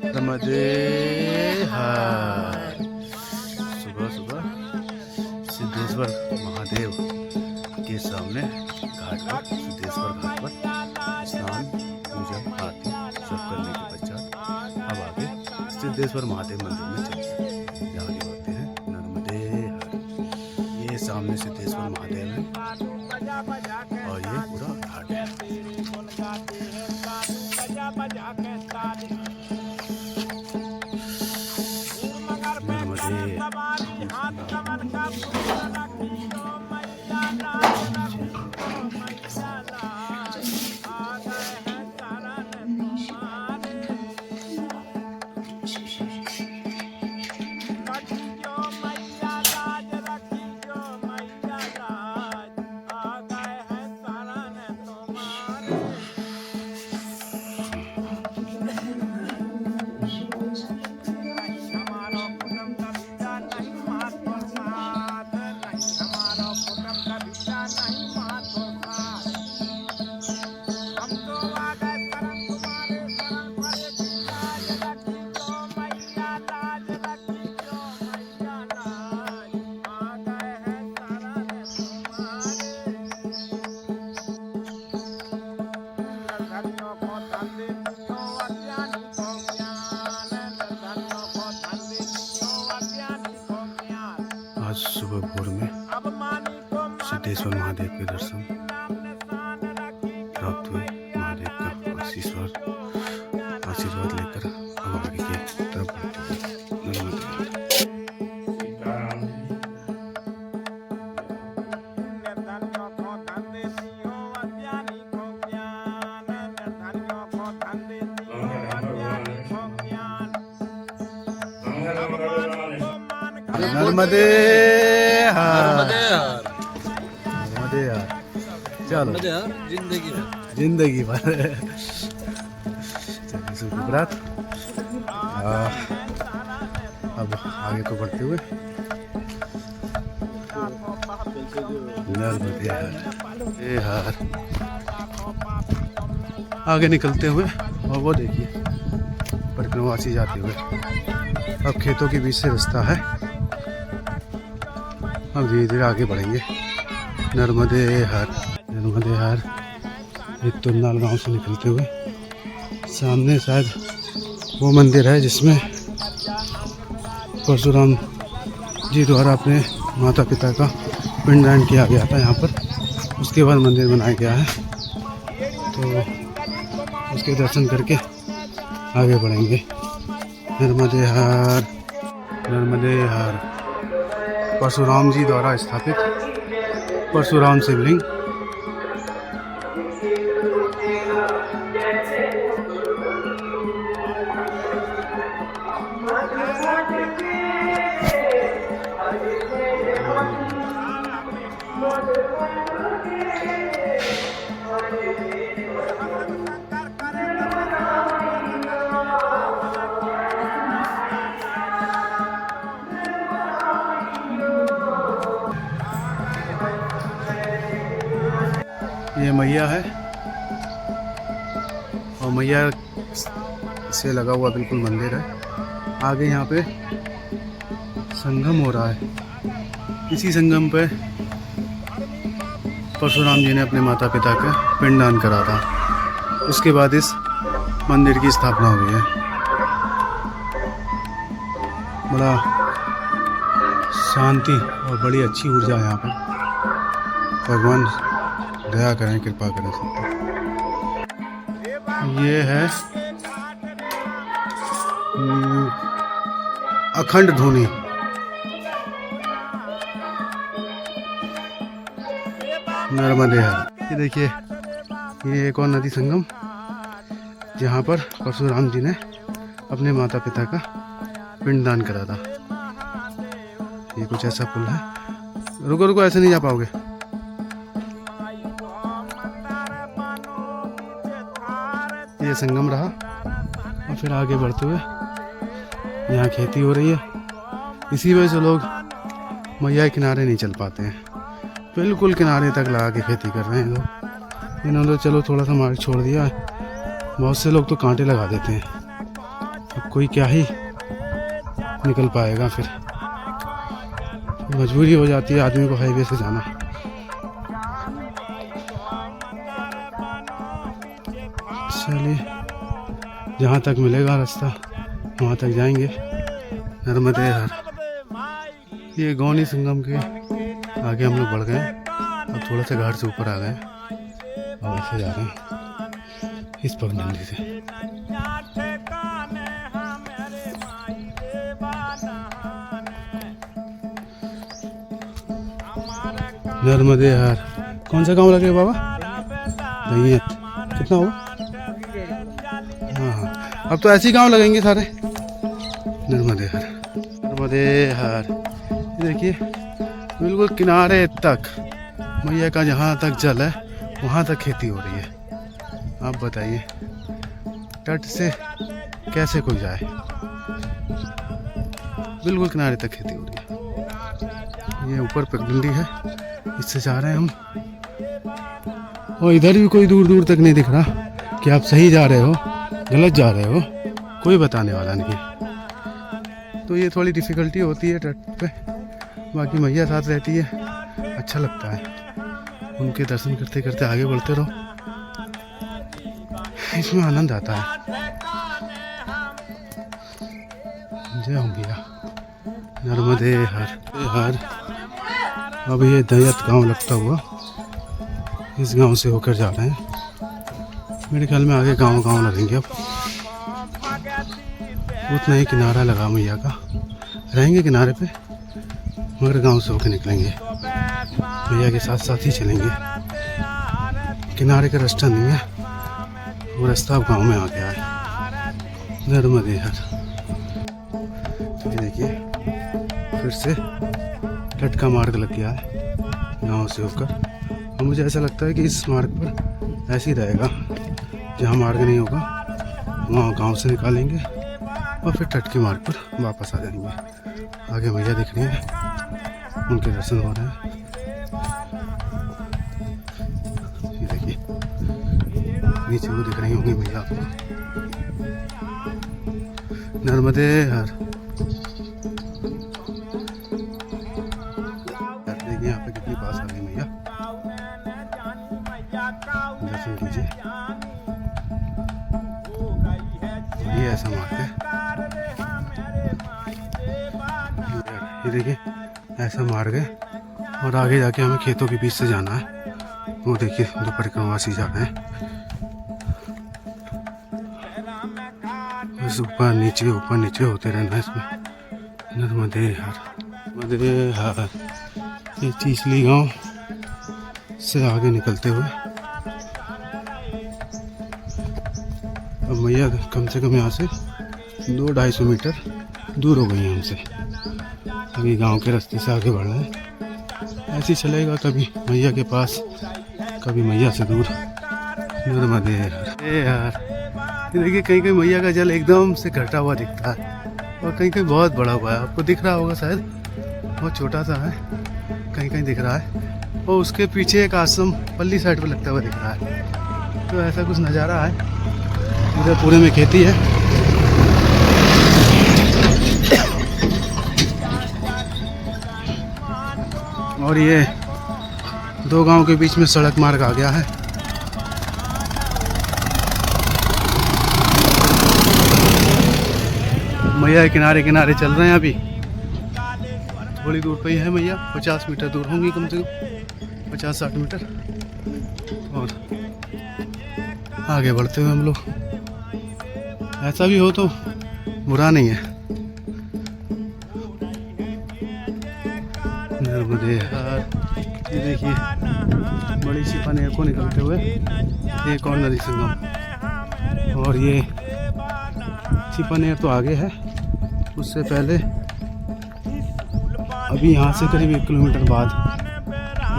नर्मदे हर। सुबह सुबह सिद्धेश्वर महादेव के सामने घाट पर, सिद्धेश्वर घाट पर स्नान पूजा आरती सब करने के पश्चात अब आगे सिद्धेश्वर महादेव मंदिर में चलते हैं, जहाँ के होते हैं नर्मदे हर। ये सामने सिद्धेश्वर महादेव है और ये पूरा घाट है। आज सुबह भोर में सिद्धेश्वर महादेव के दर्शन प्राप्त हुए। महादेव का आशीर्वाद लेकर हम आगे की तरफ बढ़ते हैं। नर्मदे हर, नर्मदे हर। चलो जिंदगी भर शुभरात। अब आगे को बढ़ते हुए नर्मदे हर आगे निकलते हुए, और वो देखिए परिक्रमावासी जाते हुए। अब खेतों के बीच से रास्ता है, अब धीरे धीरे आगे बढ़ेंगे। नर्मदे हर, नर्मदे हर। एक तुरनाल गांव से निकलते हुए सामने शायद वो मंदिर है जिसमें परशुराम जी द्वारा अपने माता पिता का पिंडदान किया गया था यहाँ पर। उसके बाद मंदिर बनाया गया है, तो उसके दर्शन करके आगे बढ़ेंगे। नर्मदे हर, नर्मदे हर। परशुराम जी द्वारा स्थापित परशुराम शिवलिंग। ये मैया है और मैया से लगा हुआ बिल्कुल मंदिर है। आगे यहाँ पे संगम हो रहा है। इसी संगम पे परशुराम जी ने अपने माता पिता का पिंडदान करा था। उसके बाद इस मंदिर की स्थापना हुई है। बड़ा शांति और बड़ी अच्छी ऊर्जा है यहाँ पर। भगवान दया करें, कृपा करें सब पर। ये है अखंड धुनी। नर्मदे हर। ये देखिए, ये एक और नदी संगम जहाँ पर परशुराम जी ने अपने माता पिता का पिंडदान करा था। ये कुछ ऐसा पुल है। रुको रुको, ऐसे नहीं जा पाओगे। ये संगम रहा और फिर आगे बढ़ते हुए यहाँ खेती हो रही है। इसी वजह से लोग मैया के किनारे नहीं चल पाते हैं, बिल्कुल किनारे तक लगा के खेती कर रहे हैं लोग। इन्होंने चलो थोड़ा सा मार्ग छोड़ दिया है। बहुत से लोग तो कांटे लगा देते हैं, अब कोई क्या ही निकल पाएगा, फिर मजबूरी हो जाती है आदमी को हाईवे से जाना। चलिए जहाँ तक मिलेगा रास्ता वहाँ तक जाएंगे। नर्मदे हर। ये गौनी संगम के आगे हम लोग बढ़ गए, अब थोड़ा सा घाट से ऊपर आ गए और ऐसे जा रहे हैं इस पगडंडी से। नर्मदे हर। कौन सा गांव लगे बाबा? नहीं, कितना होगा? हाँ, अब तो ऐसे ही गांव लगेंगे सारे। नर्मदे हर, नर्मदे हर। ये देखिए बिल्कुल किनारे तक मैया का जहाँ तक जल है वहाँ तक खेती हो रही है। आप बताइए तट से कैसे कोई जाए? बिल्कुल किनारे तक खेती हो रही है। ये ऊपर पगडंडी है, इससे जा रहे हैं हम। और इधर भी कोई दूर दूर तक नहीं दिख रहा कि आप सही जा रहे हो गलत जा रहे हो, कोई बताने वाला नहीं। तो ये थोड़ी डिफ़िकल्टी होती है तट पे, बाकी मैया साथ रहती है, अच्छा लगता है। उनके दर्शन करते करते आगे बढ़ते रहो, इसमें आनंद आता है। जय हो भैया। नर्मदे हर हर। अब ये दैयत गांव लगता हुआ इस गांव से होकर जा रहे हैं। मेरे ख्याल में आगे गांव गांव लगेंगे। अब उतना ही किनारा लगा मैया का, रहेंगे किनारे पे, मगर गांव से होकर निकलेंगे। मैया के साथ साथ ही चलेंगे। किनारे का रास्ता नहीं है, वो रास्ता अब गांव में आ गया है। नर्मदे हर। ये देखिए फिर से तट का मार्ग लग गया है गांव से होकर। और मुझे ऐसा लगता है कि इस मार्ग पर ऐसे ही रहेगा, जहाँ मार्ग नहीं होगा वहाँ गांव से निकालेंगे और फिर तट के मार्ग पर वापस आ जाएंगे। आगे मैया दिख रही है, उनके दर्शन हो रहे हैं। ये देखिए नीचे वो दिख रही होंगी मैया आपको। नर्मदे हर। देखिए यहाँ पे कितनी पास आ गई मैया, दर्शन कीजिए। ये ऐसा मार्ग है, ये देखिए ऐसा मार्ग है। और आगे जाके हमें खेतों के बीच से जाना है। वो देखिए दो परिक्रमावासी जा रहे हैं, बस ऊपर नीचे होते रहना है इसमें। नर्मदे हर, नर्मदे हर। ये चीसली गांव से आगे निकलते हुए अब मैया कम से कम यहाँ से 200-250 मीटर दूर हो गई है हमसे। अभी गांव के रास्ते से आगे बढ़ रहे हैं। ऐसे ही चलेगा, कभी मैया के पास कभी मैया से दूर। नर्मदे हर। ये देखिए कहीं कहीं मैया का जल एकदम से घटा हुआ दिखता है और कहीं कहीं बहुत बड़ा हुआ है। आपको दिख रहा होगा शायद, बहुत छोटा सा है, कहीं कहीं दिख रहा है। और उसके पीछे एक आश्रम पल्ली साइड पे लगता हुआ दिख रहा है। तो ऐसा कुछ नज़ारा है। इधर पूरे में खेती है। और ये दो गांव के बीच में सड़क मार्ग आ गया है। मैया किनारे किनारे चल रहे हैं। अभी थोड़ी दूर पे ही है मैया, 50 मीटर दूर होंगी कम से कम, 50-60 मीटर। और आगे बढ़ते हुए हम लोग, ऐसा भी हो तो बुरा नहीं है। नर्मदे हर। ये देखिए बड़ी छिपानेर को निकलते हुए एक और नदी संगम। और ये छिपानेर तो आगे है, उससे पहले अभी यहाँ से करीब 1 किलोमीटर बाद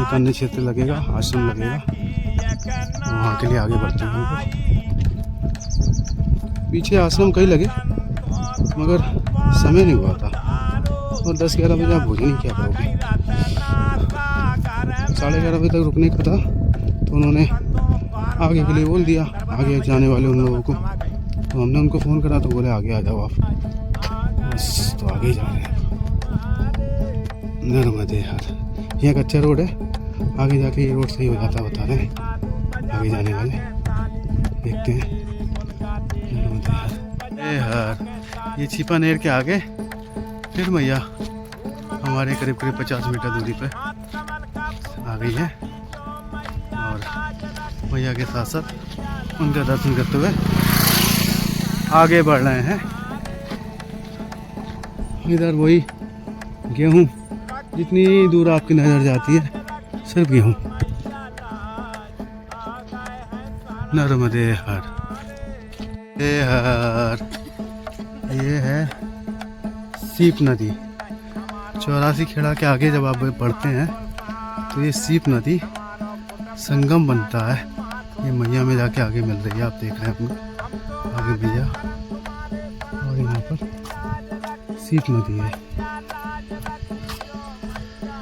एक अन्य क्षेत्र लगेगा, आश्रम लगेगा। वहाँ के लिए आगे बढ़ते हैं हमको। पीछे आश्रम कई लगे मगर समय नहीं हुआ था। और 10-11 बजे आप भोजन ही क्या करोगे। 11:30 बजे तक रुकने का था, तो उन्होंने आगे के लिए बोल दिया, आगे जाने वाले उन लोगों को। तो हमने उनको फ़ोन करा तो बोले आगे आ जाओ आप, बस तो आगे ही जा रहे हैं। नर्मदे हर, यहाँ कच्चा रोड है, आगे जाके ये रोड सही हो जाता बता रहे हैं आगे जाने वाले, देखते हैं। नर्मदे हर, ये छिपानेर के आगे फिर मैया हमारे करीब करीब 50 मीटर दूरी पे आ गई है और मैया के साथ साथ उनका दर्शन करते हुए आगे बढ़ रहे हैं। इधर वही गेहूँ, जितनी दूर आपकी नज़र जाती है सिर्फ गेहूँ। नर्मदे हर, ये है सीप नदी। 84 खेड़ा के आगे जब आप बढ़ते हैं तो ये सीप नदी संगम बनता है। ये मैया में जाके आगे मिल रही है, आप देख रहे हैं अपने आगे भैया, और यहाँ पर सीप नदी है,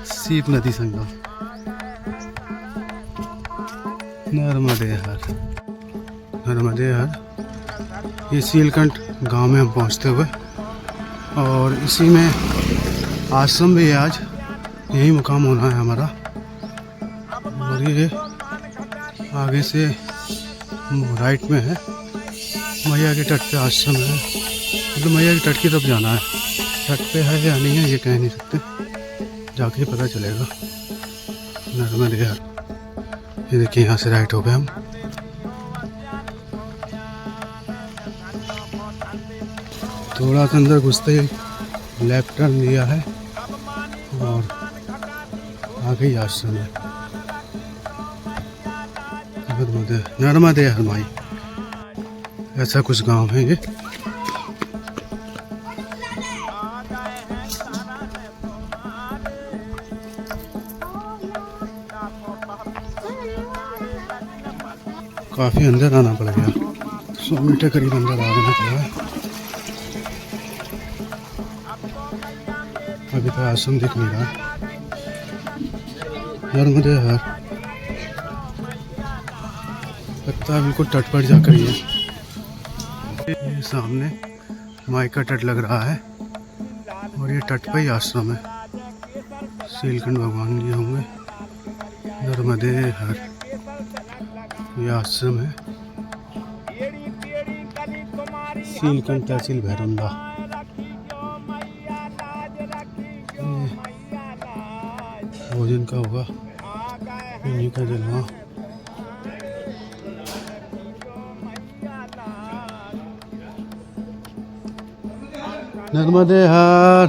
सीप नदी संगम। नर्मदे हर, नर्मदे हर। ये सीलकंठ गांव में हम पहुँचते हुए, और इसी में आश्रम भी है, आज यही मुकाम होना है हमारा। और ये आगे से राइट में है, मैया के तट पे आश्रम है, मतलब मैया के तट की तरफ जाना है। तट पे है या नहीं है ये कह नहीं सकते, जाके ही पता चलेगा। नर्मदे हर, ये देखिए यहाँ से राइट हो गए हम। थोड़ा सा अंदर घुसते ही लेफ्ट टर्न लिया है और आगे ही आश्रम है। नर्मदे हर माई, ऐसा कुछ गांव है ये। काफी अंदर आना पड़ गया, 100 मीटर करीब अंदर आना पड़ा है। अभी तो आश्रम दिख नहीं रहा। नर्मदे हर, लगता है बिल्कुल तट पर जाकर ही है। ये सामने माई का तट लग रहा है और ये तट पर ही आश्रम है, सीलकंठ भगवान जी होंगे। नर्मदे हर, ये आश्रम है, सीलकंठ तहसील भैरमदा। भोजन का होगा, इन्हीं का जलवा। नर्मदे हर।